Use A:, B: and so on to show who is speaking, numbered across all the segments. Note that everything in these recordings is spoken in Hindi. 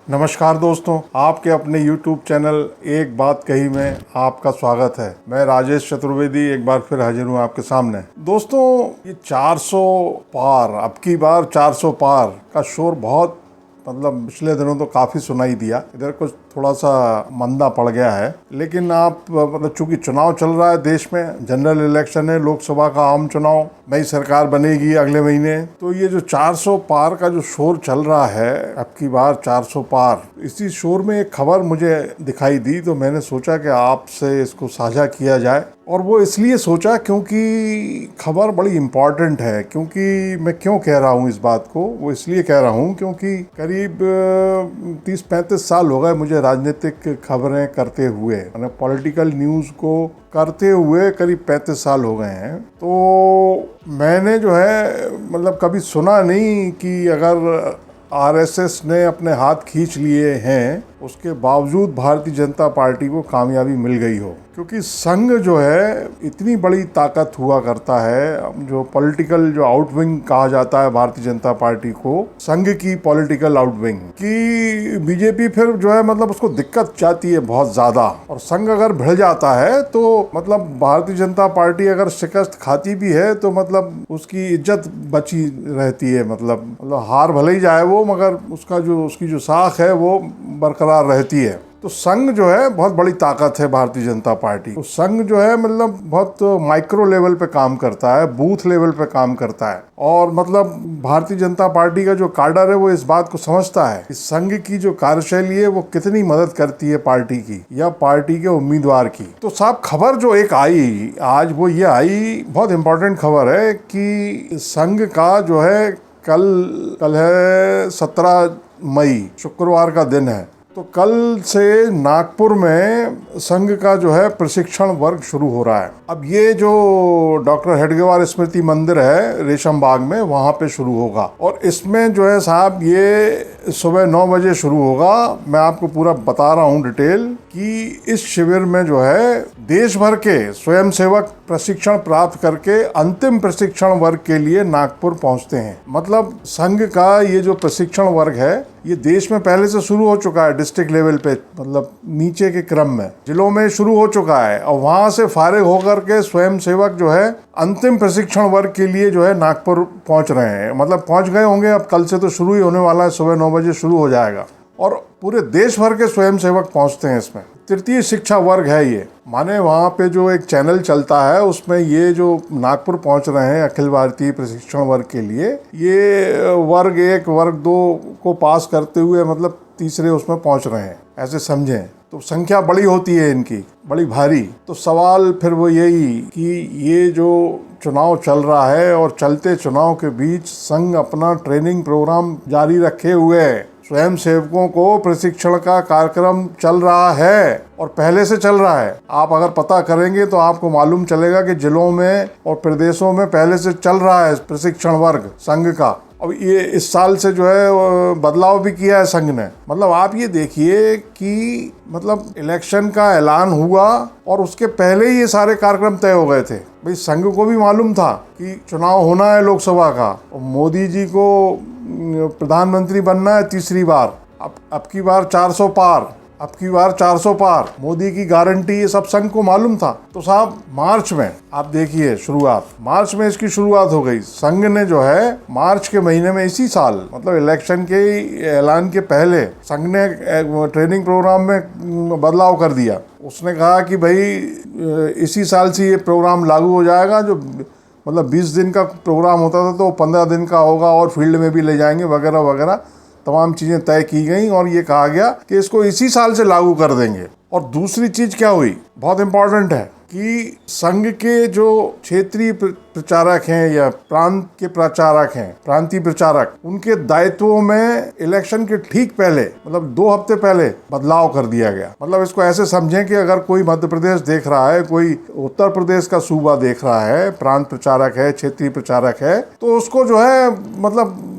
A: नमस्कार दोस्तों, आपके अपने YouTube चैनल एक बात कही में आपका स्वागत है। मैं राजेश चतुर्वेदी एक बार फिर हाजिर हूँ आपके सामने। दोस्तों, ये 400 पार, अब की बार 400 पार का शोर बहुत पिछले दिनों तो काफ़ी सुनाई दिया। इधर कुछ थोड़ा सा मंदा पड़ गया है, लेकिन आप चूंकि चुनाव चल रहा है देश में, जनरल इलेक्शन है, लोकसभा का आम चुनाव, नई सरकार बनेगी अगले महीने, तो ये जो 400 पार का जो शोर चल रहा है, अब की बार 400 पार, इसी शोर में एक खबर मुझे दिखाई दी तो मैंने सोचा कि आपसे इसको साझा किया जाए। और वो इसलिए सोचा क्योंकि खबर बड़ी इम्पॉर्टेंट है। क्योंकि मैं क्यों कह रहा हूँ इस बात को, वो इसलिए कह रहा हूँ क्योंकि करीब 30-35 साल हो गए मुझे राजनीतिक खबरें करते हुए, मैंने पॉलिटिकल न्यूज़ को करते हुए करीब 35 साल हो गए हैं। तो मैंने जो है कभी सुना नहीं कि अगर आरएसएस ने अपने हाथ खींच लिए हैं, उसके बावजूद भारतीय जनता पार्टी को कामयाबी मिल गई हो। क्योंकि संघ जो है इतनी बड़ी ताकत हुआ करता है, जो पॉलिटिकल जो आउटविंग कहा जाता है भारतीय जनता पार्टी को, संघ की पॉलिटिकल आउटविंग की बीजेपी फिर जो है उसको दिक्कत जाती है बहुत ज़्यादा। और संघ अगर भिड़ जाता है तो भारतीय जनता पार्टी अगर शिकस्त खाती भी है तो उसकी इज्जत बची रहती है। हार भले ही जाए वो, मगर उसकी जो साख है वो बरकरार रहती है। तो संघ जो है बहुत बड़ी ताकत है भारतीय जनता पार्टी। तो संघ जो है बहुत माइक्रो लेवल पे काम करता है, बूथ लेवल पे काम करता है। और भारतीय जनता पार्टी का जो काडर है वो इस बात को समझता है कि संघ की जो कार्यशैली है वो कितनी मदद करती है पार्टी की या पार्टी के उम्मीदवार की। तो साहब, खबर जो एक आई आज, वो ये आई, बहुत इंपॉर्टेंट खबर है कि संघ का जो है कल है 17 मई, शुक्रवार का दिन है। तो कल से नागपुर में संघ का जो है प्रशिक्षण वर्ग शुरू हो रहा है। अब ये जो डॉक्टर हेडगेवार स्मृति मंदिर है रेशम बाग में, वहाँ पे शुरू होगा। और इसमें जो है साहब, ये सुबह 9 बजे शुरू होगा। मैं आपको पूरा बता रहा हूँ डिटेल कि इस शिविर में जो है देश भर के स्वयंसेवक प्रशिक्षण प्राप्त करके अंतिम प्रशिक्षण वर्ग के लिए नागपुर पहुँचते हैं। संघ का ये जो प्रशिक्षण वर्ग है ये देश में पहले से शुरू हो चुका है, डिस्ट्रिक्ट लेवल पे, नीचे के क्रम में जिलों में शुरू हो चुका है। और वहां से फारिग होकर के स्वयंसेवक जो है अंतिम प्रशिक्षण वर्ग के लिए जो है नागपुर पहुंच रहे हैं। पहुंच गए होंगे, अब कल से तो शुरू ही होने वाला है, सुबह 9 बजे शुरू हो जाएगा। और पूरे देश भर के स्वयंसेवक पहुंचते हैं इसमें। तृतीय शिक्षा वर्ग है ये, माने वहाँ पे जो एक चैनल चलता है उसमें ये जो नागपुर पहुँच रहे हैं अखिल भारतीय प्रशिक्षण वर्ग के लिए, ये वर्ग 1 वर्ग 2 को पास करते हुए तीसरे उसमें पहुँच रहे हैं, ऐसे समझें। तो संख्या बड़ी होती है इनकी, बड़ी भारी। तो सवाल फिर वो यही कि ये जो चुनाव चल रहा है और चलते चुनाव के बीच संघ अपना ट्रेनिंग प्रोग्राम जारी रखे हुए है। स्वयं सेवकों को प्रशिक्षण का कार्यक्रम चल रहा है और पहले से चल रहा है। आप अगर पता करेंगे तो आपको मालूम चलेगा कि जिलों में और प्रदेशों में पहले से चल रहा है प्रशिक्षण वर्ग संघ का। अब ये इस साल से जो है बदलाव भी किया है संघ ने। आप ये देखिए कि इलेक्शन का ऐलान हुआ और उसके पहले ही ये सारे कार्यक्रम तय हो गए थे। भाई, संघ को भी मालूम था कि चुनाव होना है लोकसभा का और मोदी जी को प्रधानमंत्री बनना है तीसरी बार। अब की बार 400 पार, अब की बार 400 पार, मोदी की गारंटी, ये सब संघ को मालूम था। तो साहब, मार्च में आप देखिए शुरुआत, मार्च में इसकी शुरुआत हो गई। संघ ने जो है मार्च के महीने में इसी साल इलेक्शन के ऐलान के पहले संघ ने ट्रेनिंग प्रोग्राम में बदलाव कर दिया। उसने कहा कि भाई इसी साल से ये प्रोग्राम लागू हो जाएगा। जो 20 दिन का प्रोग्राम होता था तो 15 दिन का होगा और फील्ड में भी ले जाएंगे वगैरह वगैरह, तमाम चीज़ें तय की गई और ये कहा गया कि इसको इसी साल से लागू कर देंगे। और दूसरी चीज़ क्या हुई, बहुत इंपॉर्टेंट है, कि संघ के जो क्षेत्रीय प्रचारक हैं या प्रांत के प्रचारक हैं, प्रांतीय प्रचारक, उनके दायित्वों में इलेक्शन के ठीक पहले 2 हफ्ते पहले बदलाव कर दिया गया। इसको ऐसे समझें कि अगर कोई मध्य प्रदेश देख रहा है, कोई उत्तर प्रदेश का सूबा देख रहा है, प्रांत प्रचारक है, क्षेत्रीय प्रचारक है, तो उसको जो है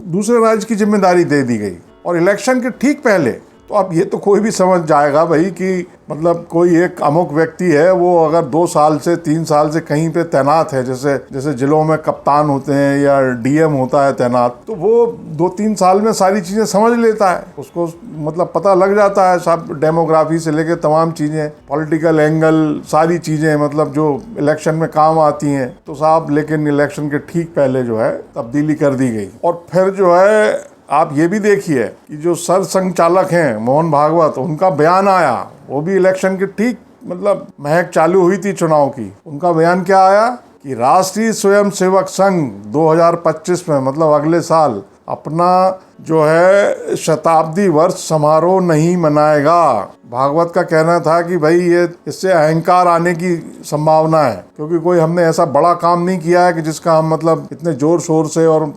A: दूसरे राज्य की जिम्मेदारी दे दी गई। और इलेक्शन के ठीक पहले तो अब ये तो कोई भी समझ जाएगा भाई कि मतलब कोई एक अमुक व्यक्ति है, वो अगर 2 साल से 3 साल से कहीं पे तैनात है, जैसे जिलों में कप्तान होते हैं या डीएम होता है तैनात, तो वो 2-3 साल में सारी चीज़ें समझ लेता है, उसको मतलब पता लग जाता है सब, डेमोग्राफी से लेके तमाम चीज़ें, पॉलिटिकल एंगल, सारी चीज़ें मतलब जो इलेक्शन में काम आती हैं। तो साहब लेकिन इलेक्शन के ठीक पहले जो है तब्दीली कर दी गई। और फिर जो है आप ये भी देखिए कि जो सर संघचालक हैं मोहन भागवत, उनका बयान आया, वो भी इलेक्शन के ठीक मतलब महक चालू हुई थी चुनाव की। उनका बयान क्या आया कि राष्ट्रीय स्वयंसेवक संघ 2025 में मतलब अगले साल अपना जो है शताब्दी वर्ष समारोह नहीं मनाएगा। भागवत का कहना था कि भाई ये इससे अहंकार आने की संभावना है, क्योंकि कोई हमने ऐसा बड़ा काम नहीं किया है कि जिसका हम मतलब इतने जोर शोर से और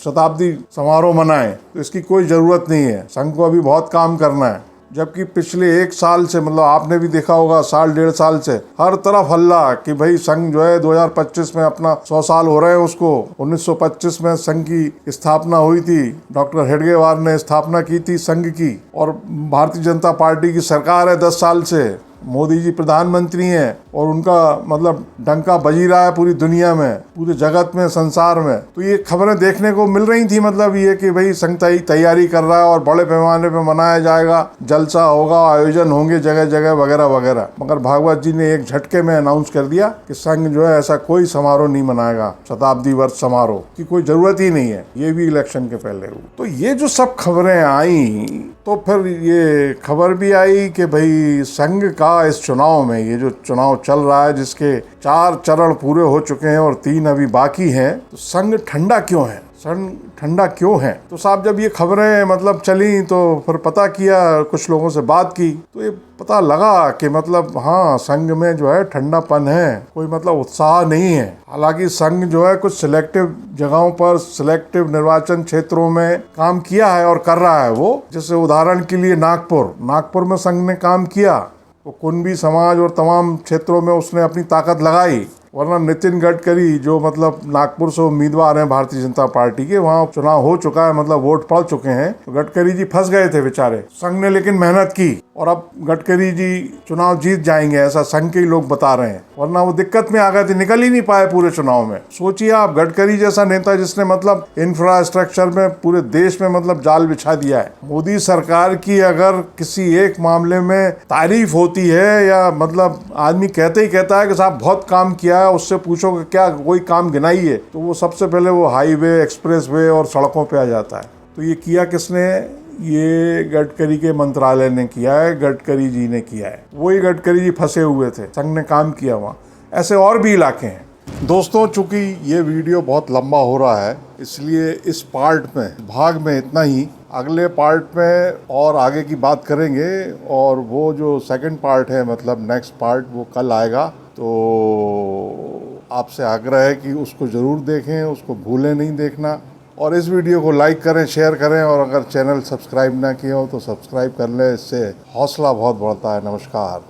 A: शताब्दी समारोह मनाएं, तो इसकी कोई ज़रूरत नहीं है, संघ को अभी बहुत काम करना है। जबकि पिछले 1 साल से मतलब आपने भी देखा होगा, 1.5 साल से हर तरफ हल्ला कि भाई संघ जो है 2025 में अपना 100 साल हो रहे हैं उसको। 1925 में संघ की स्थापना हुई थी, डॉक्टर हेडगेवार ने स्थापना की थी संघ की, और भारतीय जनता पार्टी की सरकार है 10 साल से, मोदी जी प्रधानमंत्री हैं और उनका मतलब डंका बजी रहा है पूरी दुनिया में, पूरे जगत में, संसार में। तो ये खबरें देखने को मिल रही थी, मतलब ये कि भाई संघ तैयारी कर रहा है और बड़े पैमाने पे मनाया जाएगा, जलसा होगा, आयोजन होंगे जगह जगह वगैरह वगैरह। मगर भागवत जी ने एक झटके में अनाउंस कर दिया कि संघ जो है ऐसा कोई समारोह नहीं मनाएगा, शताब्दी वर्ष समारोह की कोई जरूरत ही नहीं है, ये भी इलेक्शन के पहले हुई। तो ये जो सब खबरें आई, तो फिर ये खबर भी आई कि भाई संघ का इस चुनाव में, ये जो चुनाव चल रहा है जिसके 4 चरण पूरे हो चुके हैं और 3 अभी बाकी हैं, तो संघ ठंडा क्यों है, संघ ठंडा क्यों है। तो साहब जब ये खबरें मतलब चली तो फिर पता किया, कुछ लोगों से बात की, तो ये पता लगा कि मतलब हाँ, संघ में जो है ठंडापन है, कोई मतलब उत्साह नहीं है। हालांकि संघ जो है कुछ सिलेक्टिव जगहों पर, सिलेक्टिव निर्वाचन क्षेत्रों में काम किया है और कर रहा है वो। जैसे उदाहरण के लिए नागपुर में संघ ने काम किया, तो कुणबी समाज और तमाम क्षेत्रों में उसने अपनी ताकत लगाई। वरना नितिन गडकरी जो मतलब नागपुर से उम्मीदवार हैं भारतीय जनता पार्टी के, वहाँ चुनाव हो चुका है, मतलब वोट पड़ चुके हैं, तो गडकरी जी फंस गए थे बेचारे। संघ ने लेकिन मेहनत की और अब गडकरी जी चुनाव जीत जाएंगे, ऐसा संघ के ही लोग बता रहे हैं। वरना वो दिक्कत में आ गए थे, निकल ही नहीं पाए पूरे चुनाव में। सोचिए आप, गडकरी जैसा नेता जिसने मतलब इंफ्रास्ट्रक्चर में पूरे देश में मतलब जाल बिछा दिया है। मोदी सरकार की अगर किसी एक मामले में तारीफ होती है या मतलब आदमी कहते ही कहता है कि साहब बहुत काम किया है, उससे पूछो कि क्या कोई काम गिनाइए, तो वो सबसे पहले वो हाईवे, एक्सप्रेसवे और सड़कों पे आ जाता है। तो ये किया किसने? ये गडकरी के मंत्रालय ने किया है, गडकरी जी ने किया है। वही गडकरी जी फंसे हुए थे, संघ ने काम किया वहाँ। ऐसे और भी इलाके हैं। दोस्तों, चूंकि ये वीडियो बहुत लंबा हो रहा है, इसलिए इस भाग में इतना ही। अगले पार्ट में और आगे की बात करेंगे, और वो जो सेकंड पार्ट है मतलब नेक्स्ट पार्ट, वो कल आएगा। तो आपसे आग्रह है कि उसको ज़रूर देखें, उसको भूलें नहीं देखना, और इस वीडियो को लाइक करें, शेयर करें, और अगर चैनल सब्सक्राइब ना किए हो तो सब्सक्राइब कर लें, इससे हौसला बहुत बढ़ता है। नमस्कार।